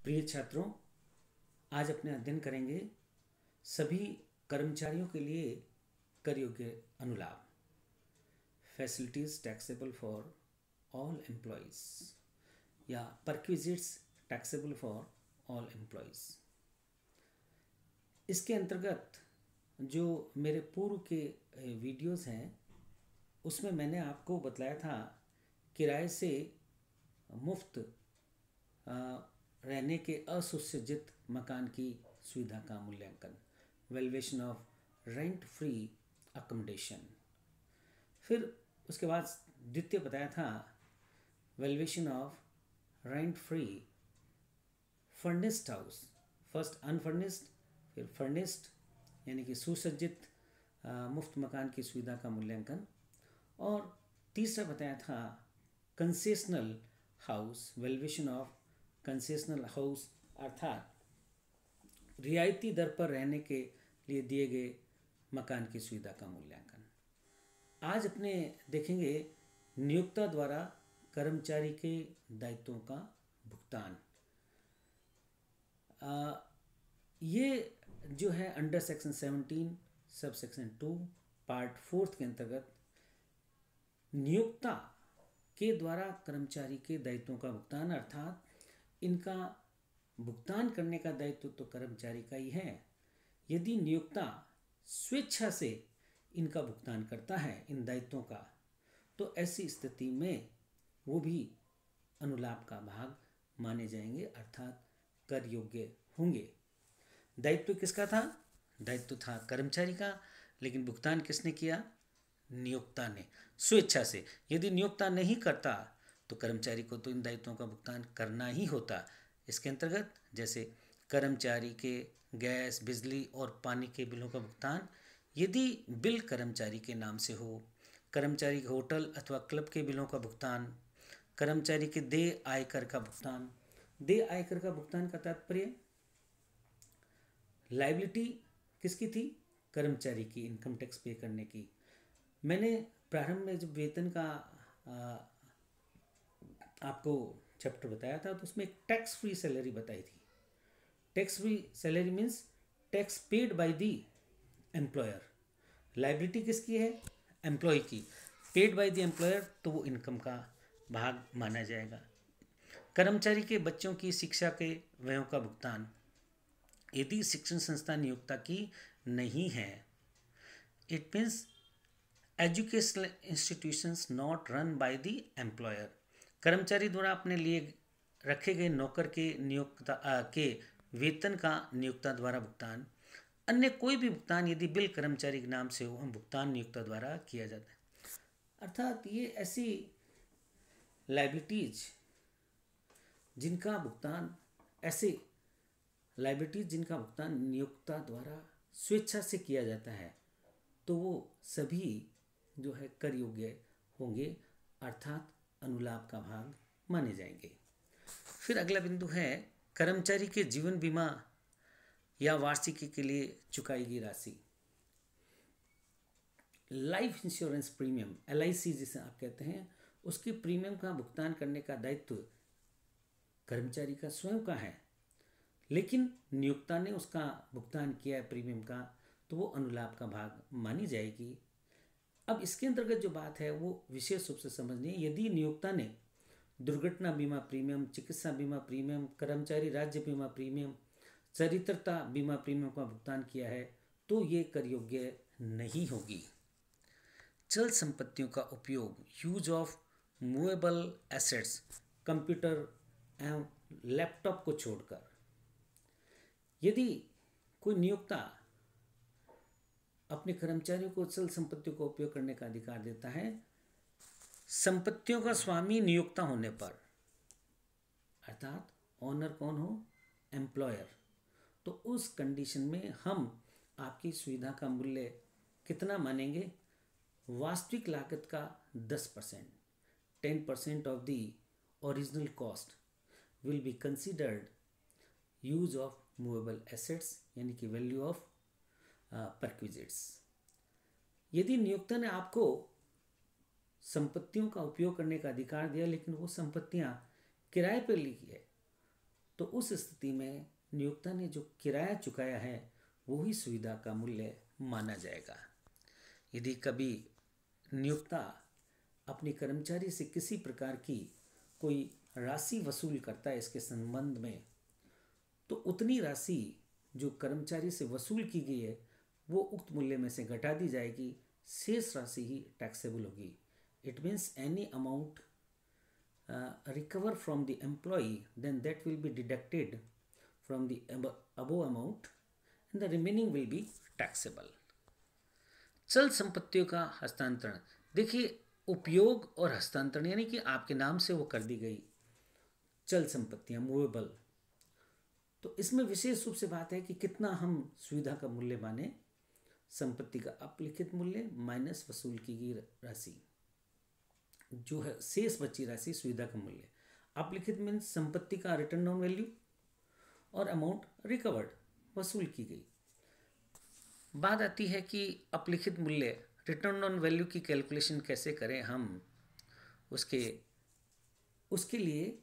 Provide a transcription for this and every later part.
प्रिय छात्रों, आज अपने अध्ययन करेंगे सभी कर्मचारियों के लिए कर योग्य अनुलाभ। Facilities taxable for all employees या perquisites taxable for all employees. इसके अंतर्गत जो मेरे पूर्व के वीडियोस हैं उसमें मैंने आपको बतलाया था किराए से मुफ्त रहने के असुसज्जित मकान की सुविधा का मूल्यांकन, valuation of rent free accommodation. फिर उसके बाद द्वितीय बताया था valuation of rent free furnished house, first unfurnished फिर फर्निश्ड यानी कि सुसज्जित मुफ्त मकान की सुविधा का मूल्यांकन। और तीसरा बताया था concessional house, valuation of concessional house अर्थात रियायती दर पर रहने के लिए दिए गए मकान की सुविधा का मूल्यांकन। आज अपने देखेंगे नियोक्ता द्वारा कर्मचारी के दायित्वों का भुगतान। ये जो है under section 17 sub section 2 part 4 के अंतर्गत नियोक्ता के द्वारा कर्मचारी के दायित्वों का भुगतान अर्थात इनका भुगतान करने का दायित्व तो कर्मचारी का ही है। यदि नियोक्ता स्वेच्छा से इनका भुगतान करता है इन दायित्वों का, तो ऐसी स्थिति में वो भी अनुलाभ का भाग माने जाएंगे अर्थात कर योग्य होंगे। दायित्व किसका था? दायित्व था कर्मचारी का, लेकिन भुगतान किसने किया? नियोक्ता ने स्वेच्छा से। यदि नियोक्ता नहीं करता तो कर्मचारी को तो इन दायित्वों का भुगतान करना ही होता। इसके अंतर्गत जैसे कर्मचारी के गैस, बिजली और पानी के बिलों का भुगतान यदि बिल कर्मचारी के नाम से हो, कर्मचारी के होटल अथवा क्लब के बिलों का भुगतान, कर्मचारी के देय आयकर का भुगतान। देय आयकर का भुगतान का तात्पर्य लायबिलिटी किसकी थी? कर्मचारी की, इनकम टैक्स पे करने की। मैंने प्रारंभ में जब वेतन का आपको चैप्टर बताया था तो उसमें एक टैक्स फ्री सैलरी बताई थी। Tax free salary means tax paid by the employer. Liability किसकी है? एम्प्लॉय की। पेड बाय द एम्प्लॉयर तो वो इनकम का भाग माना जाएगा। कर्मचारी के बच्चों की शिक्षा के व्ययों का भुगतान यदि शिक्षण संस्था नियोक्ता की नहीं है, it means educational institutions not run by the employer. कर्मचारी द्वारा अपने लिए रखे गए नौकर के नियोक्ता के वेतन का नियोक्ता द्वारा भुगतान। अन्य कोई भी भुगतान यदि बिल कर्मचारी के नाम से हो, हम भुगतान नियोक्ता द्वारा किया जाता है। अर्थात ये ऐसी लायबिलिटीज जिनका भुगतान नियोक्ता द्वारा स्वेच्छा से किया जाता है, तो वो सभी जो है कर योग्य होंगे अर्थात अनुलाभ का भाग माने जाएंगे। फिर अगला बिंदु है कर्मचारी के जीवन बीमा या वार्षिकी के लिए चुकाई गई राशि। लाइफ इंश्योरेंस प्रीमियम, LIC जिसे आप कहते हैं, उसकी प्रीमियम का भुगतान करने का दायित्व कर्मचारी का स्वयं का है, लेकिन नियोक्ता ने उसका भुगतान किया है प्रीमियम का, तो वो अनुलाभ का भाग मानी जाएगी। अब इसके अंतर्गत जो बात है वो विशेष रूप से समझनी है। यदि नियोक्ता ने दुर्घटना बीमा प्रीमियम, चिकित्सा बीमा प्रीमियम, कर्मचारी राज्य बीमा प्रीमियम, चरित्रता बीमा प्रीमियम का भुगतान किया है तो ये कर योग्य नहीं होगी। चल संपत्तियों का उपयोग, use of movable assets, computer एवं लैपटॉप को छोड़कर, यदि कोई नियोक्ता अपने कर्मचारियों को चल संपत्तियों का उपयोग करने का अधिकार देता है, संपत्तियों का स्वामी नियोक्ता होने पर, अर्थात ऑनर कौन हो? एम्प्लॉयर, तो उस कंडीशन में हम आपकी सुविधा का मूल्य कितना मानेंगे? वास्तविक लागत का 10%, 10% of the original cost will be considered use of movable assets यानी कि वैल्यू ऑफ परक्विजिट्स। यदि नियोक्ता ने आपको संपत्तियों का उपयोग करने का अधिकार दिया, लेकिन वो संपत्तियां किराए पर ली है, तो उस स्थिति में नियोक्ता ने जो किराया चुकाया है वो ही सुविधा का मूल्य माना जाएगा। यदि कभी नियोक्ता अपने कर्मचारी से किसी प्रकार की कोई राशि वसूल करता है इसके संबंध में, तो उतनी राशि जो कर्मचारी से वसूल की गई है वो उक्त मूल्य में से घटा दी जाएगी, शेष राशि ही टैक्सेबल होगी। It means any amount recover from the employee, then that will be deducted from the above amount and the remaining will be taxable। चल संपत्तियों का हस्तांतरण, देखिए उपयोग और हस्तांतरण यानी कि आपके नाम से वो कर दी गई चल संपत्तियां मूवेबल, तो इसमें विशेष रूप से बात है कि कितना हम सुविधा का मूल्य माने। संपत्ति का अपलिखित मूल्य माइनस वसूल की गई राशि, जो है शेष बची राशि सुविधा का मूल्य। अपलिखित मीन्स संपत्ति का रिटर्न ऑन वैल्यू और अमाउंट रिकवर्ड वसूल की गई। बात आती है कि अपलिखित मूल्य रिटर्न ऑन वैल्यू की कैलकुलेशन कैसे करें हम, उसके लिए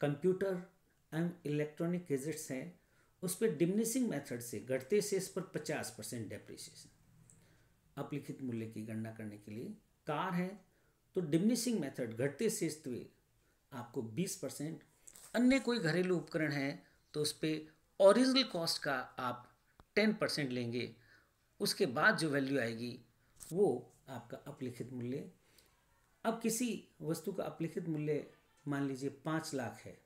कंप्यूटर एंड इलेक्ट्रॉनिक गैजेट्स हैं, उस पर डिमिनिशिंग मेथड से घटते शेष पर 50% डेप्रिसिएशन अपलिखित मूल्य की गणना करने के लिए। कार है तो डिमिनिशिंग मेथड घटते शेष पे आपको 20%, अन्य कोई घरेलू उपकरण है तो उस पर ओरिजिनल कॉस्ट का आप 10% लेंगे, उसके बाद जो वैल्यू आएगी वो आपका अपलिखित मूल्य। अब किसी वस्तु का अपलिखित मूल्य मान लीजिए 5 लाख है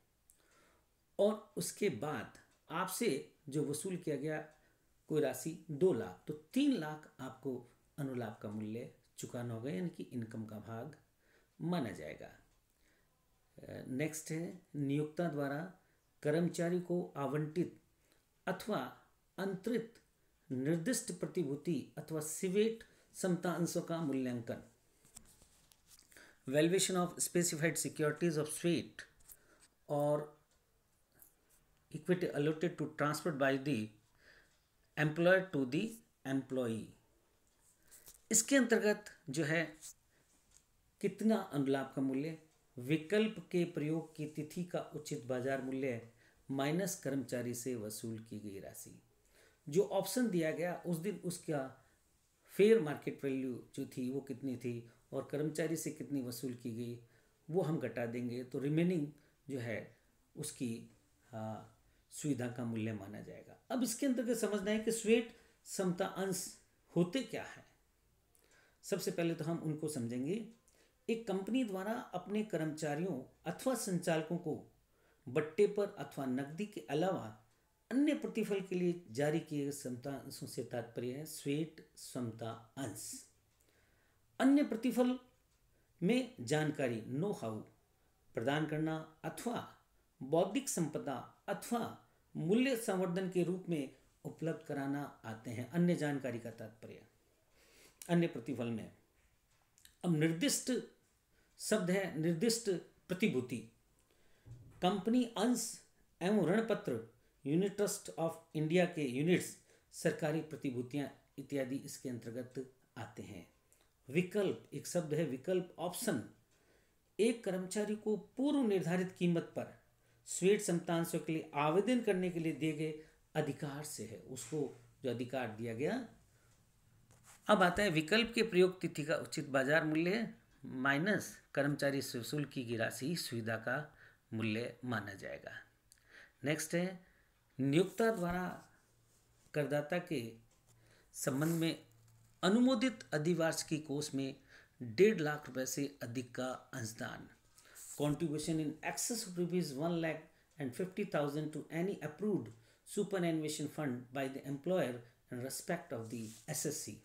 और उसके बाद आपसे जो वसूल किया गया कोई राशि 2 लाख, तो 3 लाख आपको अनुलाभ का मूल्य चुकाना होगा, यानी कि इनकम का भाग माना जाएगा। नेक्स्ट है नियोक्ता द्वारा कर्मचारी को आवंटित अथवा अंतरित निर्दिष्ट प्रतिभूति अथवा सिवेट समता अंशों का मूल्यांकन। Valuation of specified securities of sweat और equity allotted to transfer by the employer to the employee. इसके अंतर्गत जो है कितना अनुलाभ का मूल्य, विकल्प के प्रयोग की तिथि का उचित बाजार मूल्य माइनस कर्मचारी से वसूल की गई राशि। जो ऑप्शन दिया गया उस दिन उसका फेयर मार्केट वैल्यू जो थी वो कितनी थी और कर्मचारी से कितनी वसूल की गई वो हम घटा देंगे, तो रिमेनिंग जो है उसकी सुविधा का मूल्य माना जाएगा। अब इसके अंतर्गत समझना है कि स्वेट समता अंश होते क्या है। सबसे पहले तो हम उनको समझेंगे। एक कंपनी द्वारा अपने कर्मचारियों अथवा संचालकों को बट्टे पर अथवा नकदी के अलावा अन्य प्रतिफल के लिए जारी किए गए समता अंशों से तात्पर्य है स्वेट समता अंश। अन्य प्रतिफल में जानकारी नो हाउ प्रदान करना अथवा बौद्धिक संपदा अथवा मूल्य संवर्धन के रूप में उपलब्ध कराना आते हैं अन्य जानकारी का तात्पर्य अन्य प्रतिफल में। अब निर्दिष्ट शब्द है निर्दिष्ट प्रतिभूति, कंपनी अंश एवं ऋण पत्र, यूनिट ट्रस्ट ऑफ इंडिया के यूनिट्स, सरकारी प्रतिभूतियां इत्यादि इसके अंतर्गत आते हैं। विकल्प एक शब्द है विकल्प ऑप्शन, एक कर्मचारी को पूर्व निर्धारित कीमत पर स्वेट समतांशों के लिए आवेदन करने के लिए दिए गए अधिकार से है, उसको जो अधिकार दिया गया। अब आता है विकल्प के प्रयोग तिथि का उचित बाजार मूल्य माइनस कर्मचारी से वसूल की गई राशि सुविधा का मूल्य माना जाएगा। नेक्स्ट है नियोक्ता द्वारा करदाता के संबंध में अनुमोदित अधिवार्षिकी कोष में 1.5 लाख रुपए से अधिक का अंशदान, contribution in excess of ₹1,50,000 to any approved superannuation fund by the employer in respect of the SSC.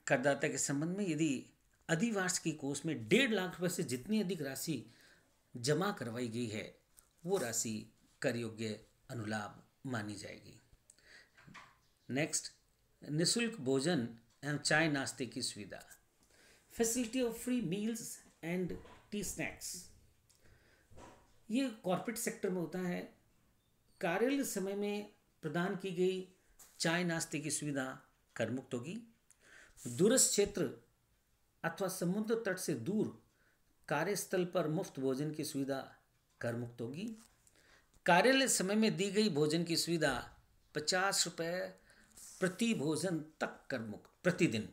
करदाता के संबंध में यदि अधिवार्षिकी कोष में 1.5 लाख रुपए से जितनी अधिक राशि जमा करवाई गई है वो राशि कर योग्य अनुलाभ मानी जाएगी। नेक्स्ट निःशुल्क भोजन एवं चाय नाश्ते की सुविधा, facility of free meals and T snacks. ये कॉर्पोरेट सेक्टर में होता है। कार्यालय समय में प्रदान की गई चाय नाश्ते की सुविधा कर मुक्त होगी। दूरस्थ क्षेत्र अथवा समुद्र तट से दूर कार्यस्थल पर मुफ्त भोजन की सुविधा कर मुक्त होगी। कार्यालय समय में दी गई भोजन की सुविधा 50 रुपये प्रति भोजन तक कर मुक्त, प्रतिदिन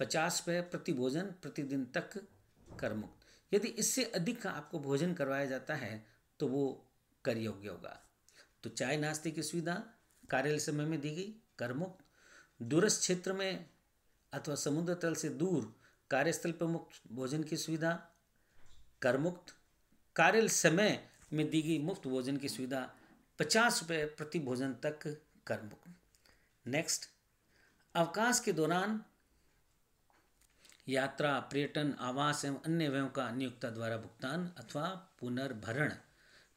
50 रुपये प्रति भोजन प्रतिदिन तक कर मुक्त। यदि इससे अधिक का आपको भोजन करवाया जाता है तो वो कर योग्य होगा। तो चाय नाश्ते की सुविधा कार्यालय समय में दी गई, कर मुक्त। दूरस्थ क्षेत्र में अथवा समुद्र तल से दूर कार्यस्थल पर मुफ्त भोजन की सुविधा, कर मुक्त। कार्यालय समय में दी गई मुफ्त भोजन की सुविधा 50 रुपये प्रति भोजन तक, कर मुक्त। नेक्स्ट, अवकाश के दौरान यात्रा, पर्यटन, आवास एवं अन्य व्ययों का नियोक्ता द्वारा भुगतान अथवा पुनर्भरण,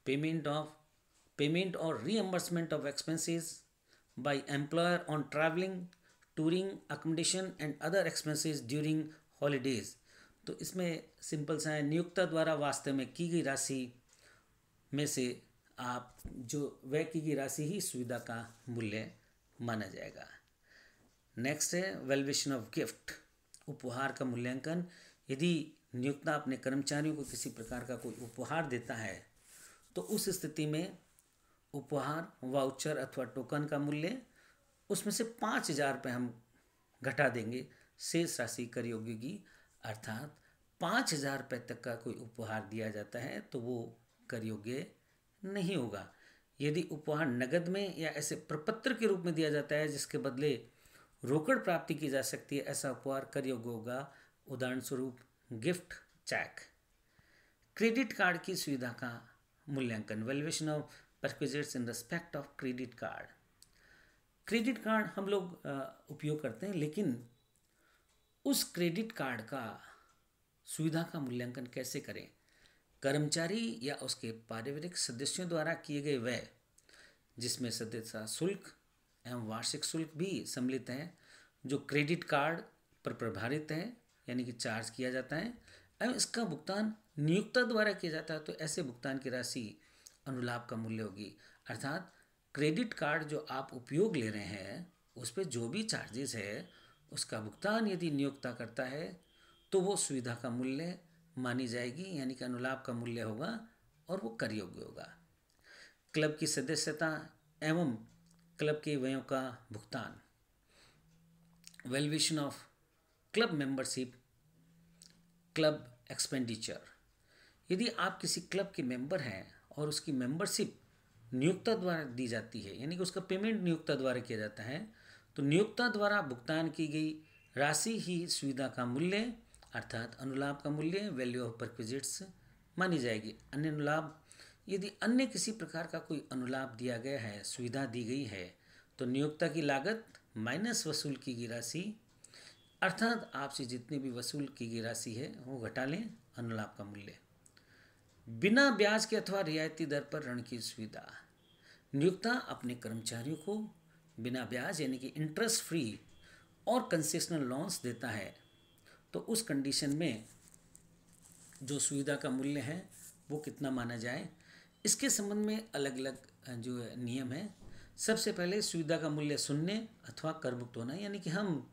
पेमेंट और reimbursement of expenses by employer on travelling, touring, accommodation and other expenses during holidays. तो इसमें सिंपल सा है, नियोक्ता द्वारा वास्तव में की गई राशि में से आप जो व्यय की गई राशि ही सुविधा का मूल्य माना जाएगा। नेक्स्ट है वैल्यूएशन ऑफ गिफ्ट, उपहार का मूल्यांकन। यदि नियोक्ता अपने कर्मचारियों को किसी प्रकार का कोई उपहार देता है तो उस स्थिति में उपहार, वाउचर अथवा टोकन का मूल्य, उसमें से 5,000 रुपये हम घटा देंगे, शेष राशि कर योग्य की। अर्थात 5,000 रुपये तक का कोई उपहार दिया जाता है तो वो कर योग्य नहीं होगा। यदि उपहार नगद में या ऐसे प्रपत्र के रूप में दिया जाता है जिसके बदले रोकड़ प्राप्ति की जा सकती है, ऐसा उपहार कर योग्य होगा। उदाहरण स्वरूप गिफ्ट चेक। क्रेडिट कार्ड की सुविधा का मूल्यांकन, valuation of perquisites in respect of credit card. Credit card हम लोग उपयोग करते हैं, लेकिन उस क्रेडिट कार्ड का सुविधा का मूल्यांकन कैसे करें? कर्मचारी या उसके पारिवारिक सदस्यों द्वारा किए गए व्यय, जिसमें सदस्यता शुल्क एवं वार्षिक शुल्क भी सम्मिलित है, जो क्रेडिट कार्ड पर प्रभारित है, यानी कि चार्ज किया जाता है, एवं इसका भुगतान नियोक्ता द्वारा किया जाता है, तो ऐसे भुगतान की राशि अनुलाभ का मूल्य होगी। अर्थात क्रेडिट कार्ड जो आप उपयोग ले रहे हैं उस पर जो भी चार्जेस है उसका भुगतान यदि नियोक्ता करता है तो वो सुविधा का मूल्य मानी जाएगी, यानी कि अनुलाभ का मूल्य होगा और वो कर योग्य होगा। क्लब की सदस्यता एवं क्लब के व्ययों का भुगतान, valuation of club membership, club expenditure. यदि आप किसी क्लब के मेंबर हैं और उसकी मेंबरशिप नियोक्ता द्वारा दी जाती है, यानी कि उसका पेमेंट नियोक्ता द्वारा किया जाता है, तो नियोक्ता द्वारा भुगतान की गई राशि ही सुविधा का मूल्य अर्थात अनुलाभ का मूल्य, वैल्यू ऑफ परक्विजिट्स मानी जाएगी। अन्य अनुलाभ, यदि अन्य किसी प्रकार का कोई अनुलाभ दिया गया है, सुविधा दी गई है, तो नियोक्ता की लागत माइनस वसूल की गई राशि, अर्थात आपसे जितनी भी वसूल की गई राशि है वो घटा लें, अनुलाभ का मूल्य। बिना ब्याज के अथवा रियायती दर पर ऋण की सुविधा, नियोक्ता अपने कर्मचारियों को बिना ब्याज यानी कि इंटरेस्ट फ्री और कंसेशनल लोन्स देता है, तो उस कंडीशन में जो सुविधा का मूल्य है वो कितना माना जाए, इसके संबंध में अलग अलग जो नियम है। सबसे पहले सुविधा का मूल्य शून्य अथवा कर मुक्त होना, यानी कि हम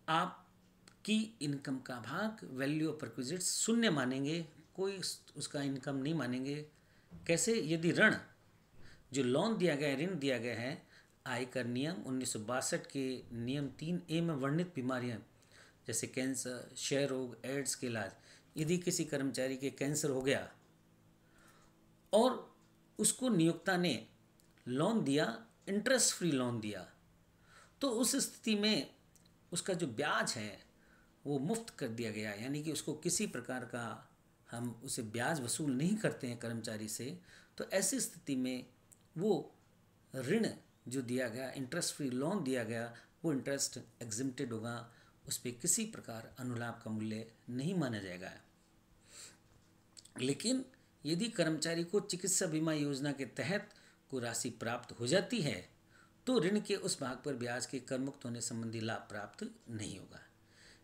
आपकी इनकम का भाग वैल्यू ऑफ परक्विजिट्स शून्य मानेंगे, कोई उसका इनकम नहीं मानेंगे। कैसे? यदि ऋण जो लोन दिया गया है, ऋण दिया गया है, आयकर नियम 1962 के नियम 3A में वर्णित बीमारियां जैसे कैंसर, क्षय रोग, एड्स के इलाज, यदि किसी कर्मचारी के कैंसर हो गया और उसको नियोक्ता ने लोन दिया, इंटरेस्ट फ्री लोन दिया, तो उस स्थिति में उसका जो ब्याज है वो मुफ्त कर दिया गया, यानी कि उसको किसी प्रकार का हम उसे ब्याज वसूल नहीं करते हैं कर्मचारी से। तो ऐसी स्थिति में वो ऋण जो दिया गया, इंटरेस्ट फ्री लोन दिया गया, वो इंटरेस्ट एग्जिम्प्टेड होगा, उस पर किसी प्रकार अनुलाभ का मूल्य नहीं माना जाएगा। लेकिन यदि कर्मचारी को चिकित्सा बीमा योजना के तहत कोई राशि प्राप्त हो जाती है तो ऋण के उस भाग पर ब्याज के कर मुक्त होने संबंधी लाभ प्राप्त नहीं होगा,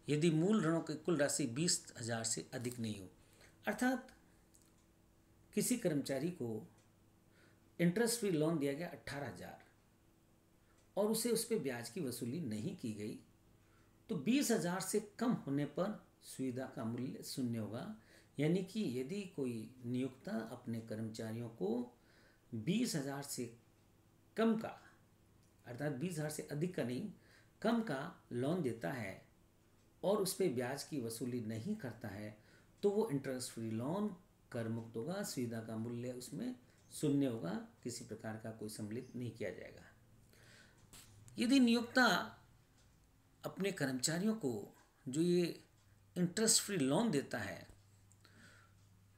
यदि मूल ऋणों की कुल राशि 20,000 से अधिक नहीं हो। अर्थात किसी कर्मचारी को इंटरेस्ट फ्री लोन दिया गया 18,000 और उसे उस पर ब्याज की वसूली नहीं की गई, तो 20,000 से कम होने पर सुविधा का मूल्य शून्य होगा, यानी कि यदि कोई नियोक्ता अपने कर्मचारियों को 20,000 से कम का, अर्थात 20,000 से अधिक का नहीं, कम का लोन देता है और उस पर ब्याज की वसूली नहीं करता है, तो वो इंटरेस्ट फ्री लोन कर मुक्त होगा। सुविधा का मूल्य उसमें शून्य होगा, किसी प्रकार का कोई सम्मिलित नहीं किया जाएगा। यदि नियोक्ता अपने कर्मचारियों को जो ये इंटरेस्ट फ्री लोन देता है,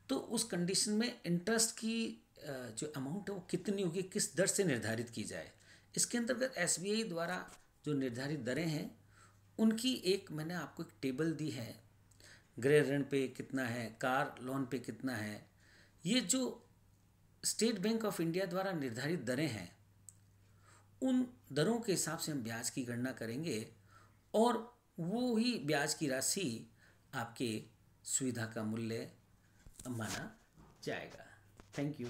तो उस कंडीशन में इंटरेस्ट की जो अमाउंट है वो कितनी होगी, किस दर से निर्धारित की जाए। इसके अंतर्गत SBI द्वारा जो निर्धारित दरें हैं उनकी एक मैंने आपको एक टेबल दी है। गृह ऋण पे कितना है, कार लोन पे कितना है, ये जो स्टेट बैंक ऑफ इंडिया द्वारा निर्धारित दरें हैं, उन दरों के हिसाब से हम ब्याज की गणना करेंगे और वो ही ब्याज की राशि आपके सुविधा का मूल्य माना जाएगा। Thank you.